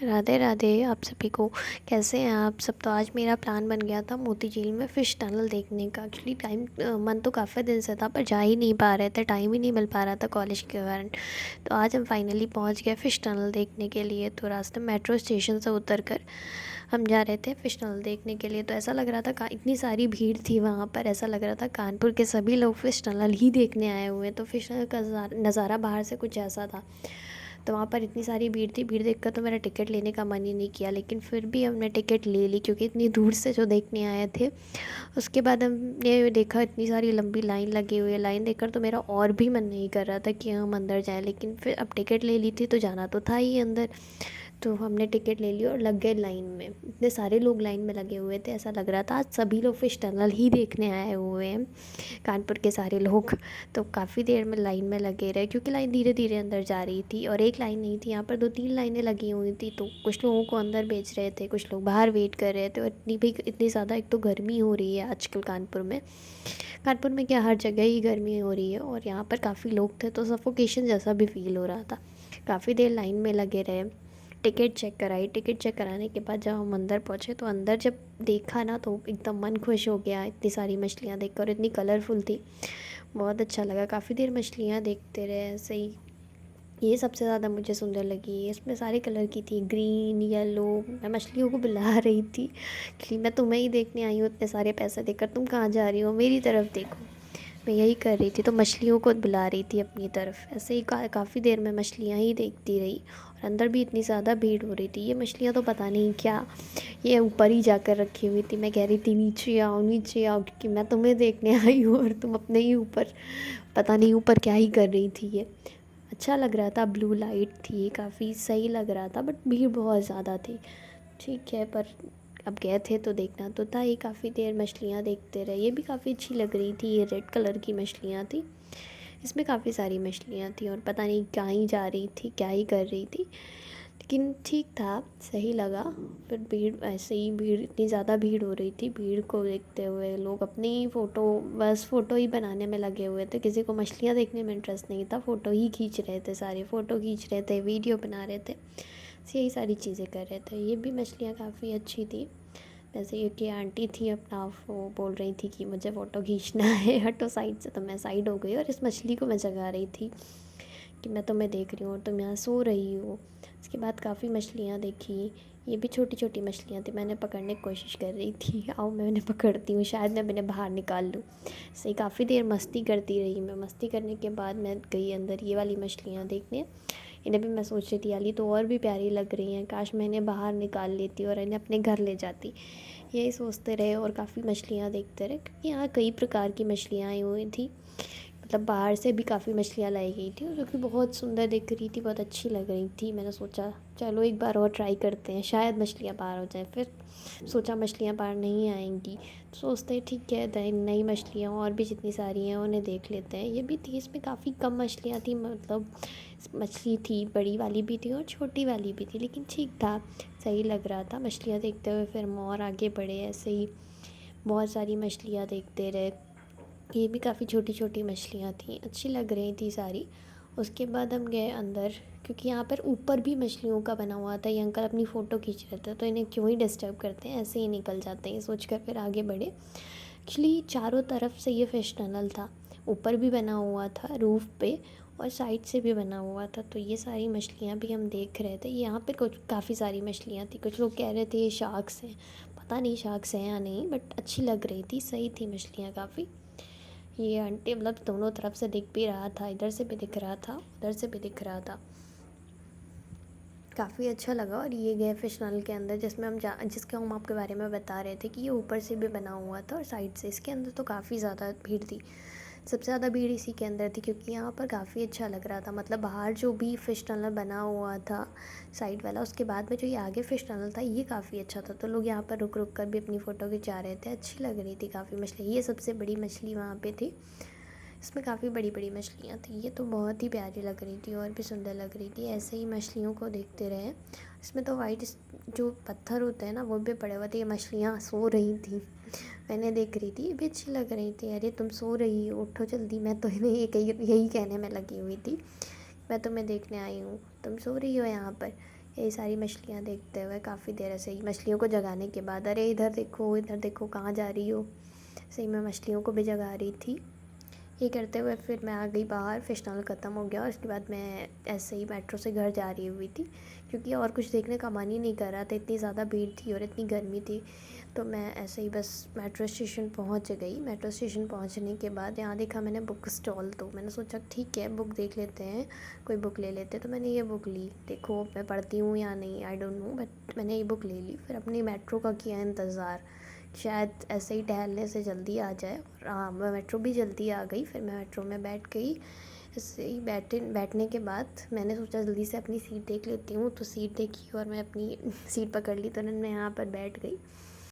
राधे राधे आप सभी को। कैसे हैं आप सब। तो आज मेरा प्लान बन गया था मोती झील में फ़िश टनल देखने का। एक्चुअली टाइम मन तो काफ़ी दिन से था पर जा ही नहीं पा रहे थे, टाइम ही नहीं मिल पा रहा था कॉलेज के कारण। तो आज हम फाइनली पहुंच गए फ़िश टनल देखने के लिए। तो रास्ते मेट्रो स्टेशन से उतर कर हम जा रहे थे फ़िश टनल देखने के लिए। तो ऐसा लग रहा था इतनी सारी भीड़ थी वहाँ पर, ऐसा लग रहा था कानपुर के सभी लोग फ़िश टनल ही देखने आए हुए। तो फ़िश टनल का नज़ारा बाहर से कुछ ऐसा था। तो वहाँ पर इतनी सारी भीड़ थी, भीड़ देखकर तो मेरा टिकट लेने का मन ही नहीं किया, लेकिन फिर भी हमने टिकट ले ली क्योंकि इतनी दूर से जो देखने आए थे। उसके बाद हमने देखा इतनी सारी लंबी लाइन लगी हुई है। लाइन देखकर तो मेरा और भी मन नहीं कर रहा था कि हम अंदर जाएं, लेकिन फिर अब टिकट ले ली थी तो जाना तो था ही अंदर। तो हमने टिकट ले ली और लग गए लाइन में। इतने सारे लोग लाइन में लगे हुए थे, ऐसा लग रहा था आज सभी लोग फ़िश टनल ही देखने आए हुए हैं, कानपुर के सारे लोग। तो काफ़ी देर में लाइन में लगे रहे क्योंकि लाइन धीरे धीरे अंदर जा रही थी और एक लाइन नहीं थी, यहाँ पर 2-3 लाइनें लगी हुई थी। तो कुछ लोगों को अंदर भेज रहे थे, कुछ लोग बाहर वेट कर रहे थे। और इतनी ज़्यादा एक तो गर्मी हो रही है आजकल कानपुर में। कानपुर में क्या, हर जगह ही गर्मी हो रही है और यहाँ पर काफ़ी लोग थे तो सफोकेशन जैसा भी फील हो रहा था। काफ़ी देर लाइन में लगे रहे। टिकट चेक कराई, टिकट चेक कराने के बाद जब हम अंदर पहुँचे तो अंदर जब देखा ना तो एकदम मन खुश हो गया। इतनी सारी मछलियाँ देखकर और इतनी कलरफुल थी, बहुत अच्छा लगा। काफ़ी देर मछलियाँ देखते रहे ऐसे ही। ये सबसे ज़्यादा मुझे सुंदर लगी, ये इसमें सारे कलर की थी, ग्रीन येलो। मैं मछलियों को बुला रही थी कि मैं तुम्हें ही देखने आई हूँ, इतने सारे पैसे देकर तुम कहाँ जा रही हो, मेरी तरफ देखो। मैं यही कर रही थी तो मछलियों को बुला रही थी अपनी तरफ। ऐसे ही काफ़ी देर में मछलियाँ ही देखती रही और अंदर भी इतनी ज़्यादा भीड़ हो रही थी। ये मछलियाँ तो पता नहीं क्या, ये ऊपर ही जाकर रखी हुई थी। मैं कह रही थी नीचे आओ क्योंकि मैं तुम्हें देखने आई हूँ और तुम अपने ही ऊपर, पता नहीं ऊपर क्या ही कर रही थी ये। अच्छा लग रहा था, ब्लू लाइट थी, काफ़ी सही लग रहा था, बट भीड़ बहुत ज़्यादा थी। ठीक है, पर अब गए थे तो देखना तो था ही। काफ़ी देर मछलियाँ देखते रहे, ये भी काफ़ी अच्छी लग रही थी। ये रेड कलर की मछलियाँ थी, इसमें काफ़ी सारी मछलियाँ थी और पता नहीं कहाँ ही जा रही थी, क्या ही कर रही थी, लेकिन ठीक था, सही लगा। फिर भीड़, ऐसे ही भीड़, इतनी ज़्यादा भीड़ हो रही थी, भीड़ को देखते हुए लोग अपनी फ़ोटो, बस फ़ोटो ही बनाने में लगे हुए थे। किसी को मछलियाँ देखने में इंटरेस्ट नहीं था, फ़ोटो ही खींच रहे थे सारे, फ़ोटो खींच रहे थे, वीडियो बना रहे थे, यही सारी चीज़ें कर रहे थे। ये भी मछलियाँ काफ़ी अच्छी थी। वैसे ये कि आंटी थी अपना, वो बोल रही थी कि मुझे फ़ोटो खींचना है, हटो साइड से। तो मैं साइड हो गई और इस मछली को मैं जगा रही थी कि मैं तुम्हें देख रही हूँ और तुम यहाँ सो रही हो। उसके बाद काफ़ी मछलियाँ देखी, ये भी छोटी छोटी मछलियाँ थी। मैंने पकड़ने की कोशिश कर रही थी, आओ मैंने पकड़ती हूँ, शायद मैं मैंने बाहर निकाल लूँ। सही काफ़ी देर मस्ती करती रही मैं। मस्ती करने के बाद मैं गई अंदर ये वाली मछलियाँ देखने। इन्हें भी मैं सोच रही थी यार ये तो और भी प्यारी लग रही हैं, काश मैं इन्हें बाहर निकाल लेती और इन्हें अपने घर ले जाती। यही सोचते रहे और काफ़ी मछलियाँ देखते रहे क्योंकि यहाँ कई प्रकार की मछलियाँ आई हुई थी। मतलब बाहर से भी काफ़ी मछलियाँ लाई गई थी जो कि बहुत सुंदर दिख रही थी, बहुत अच्छी लग रही थी। मैंने सोचा चलो एक बार और ट्राई करते हैं, शायद मछलियाँ बाहर हो जाए। फिर सोचा मछलियाँ बाहर नहीं आएंगी तो सोचते हैं ठीक है, नई मछलियाँ और भी जितनी सारी हैं उन्हें देख लेते हैं। ये भी थी, इसमें काफ़ी कम मछलियाँ थी, मतलब मछली थी, बड़ी वाली भी थी और छोटी वाली भी थी, लेकिन ठीक था, सही लग रहा था। मछलियाँ देखते हुए फिर हम और आगे बढ़े, ऐसे ही बहुत सारी मछलियाँ देखते रहे। ये भी काफ़ी छोटी छोटी मछलियाँ थी, अच्छी लग रही थी सारी। उसके बाद हम गए अंदर क्योंकि यहाँ पर ऊपर भी मछलियों का बना हुआ था। ये अंकल अपनी फ़ोटो खींच रहे थे तो इन्हें क्यों ही डिस्टर्ब करते हैं, ऐसे ही निकल जाते हैं, ये सोच कर फिर आगे बढ़े। एक्चुअली चारों तरफ से ये फ़िश टनल था, ऊपर भी बना हुआ था रूफ़ पे और साइड से भी बना हुआ था। तो ये सारी मछलियाँ भी हम देख रहे थे। यहाँ पे कुछ काफ़ी सारी मछलियाँ थी, कुछ लोग कह रहे थे ये शार्क्स हैं, पता नहीं शार्क्स हैं या नहीं, बट अच्छी लग रही थी, सही थी मछलियाँ काफ़ी। ये आंटी मतलब दोनों तरफ से दिख भी रहा था, इधर से भी दिख रहा था, उधर से भी दिख रहा था, काफ़ी अच्छा लगा। और ये गए फ़िश टनल के अंदर जिसमें जिसके हम आपके बारे में बता रहे थे कि ये ऊपर से भी बना हुआ था और साइड से। इसके अंदर तो काफ़ी ज़्यादा भीड़ थी, सबसे ज़्यादा भीड़ इसी के अंदर थी क्योंकि यहाँ पर काफ़ी अच्छा लग रहा था। मतलब बाहर जो भी फ़िश टनल बना हुआ था साइड वाला, उसके बाद में जो ये आगे फ़िश टनल था ये काफ़ी अच्छा था। तो लोग यहाँ पर रुक रुक कर भी अपनी फ़ोटो खिंचा रहे थे, अच्छी लग रही थी काफ़ी मछली। ये सबसे बड़ी मछली वहाँ पे थी, इसमें काफ़ी बड़ी बड़ी मछलियाँ थी। ये तो बहुत ही प्यारी लग रही थी और भी सुंदर लग रही थी। ऐसे ही मछलियों को देखते रहे। इसमें तो वाइट जो पत्थर होते हैं ना वो भी पड़े हुए थे। ये मछलियाँ सो रही थी, मैंने देख रही थी, ये भी अच्छी लग रही थी। अरे तुम सो रही हो, उठो जल्दी। मैं तो इन्हें यही कहने में लगी हुई थी, मैं तुम्हें देखने आई हूँ, तुम सो रही हो यहाँ पर। यही सारी मछलियाँ देखते हुए काफ़ी देर ऐसे ही मछलियों को जगाने के बाद, अरे इधर देखो कहाँ जा रही हो, सही में मछलियों को भी जगा रही थी। ये करते हुए फिर मैं आ गई बाहर, फिश टनल ख़त्म हो गया और उसके बाद मैं ऐसे ही मेट्रो से घर जा रही हुई थी, क्योंकि और कुछ देखने का मन ही नहीं कर रहा था, इतनी ज़्यादा भीड़ थी और इतनी गर्मी थी। तो मैं ऐसे ही बस मेट्रो स्टेशन पहुंच गई। मेट्रो स्टेशन पहुंचने के बाद यहाँ देखा मैंने बुक स्टॉल, तो मैंने सोचा ठीक है बुक देख लेते हैं, कोई बुक ले लेते हैं। तो मैंने ये बुक ली, देखो मैं पढ़ती हूँ या नहीं आई डोंट नो, बट मैंने ये बुक ले ली। फिर अपनी मेट्रो का किया इंतज़ार, शायद ऐसे ही टहलने से जल्दी आ जाए। और हाँ, मैं मेट्रो भी जल्दी आ गई। फिर मैं मेट्रो में बैठ गई। ऐसे ही बैठने के बाद मैंने सोचा जल्दी से अपनी सीट देख लेती हूँ, तो सीट देखी और मैं अपनी सीट पकड़ ली, तो मैं यहाँ पर बैठ गई।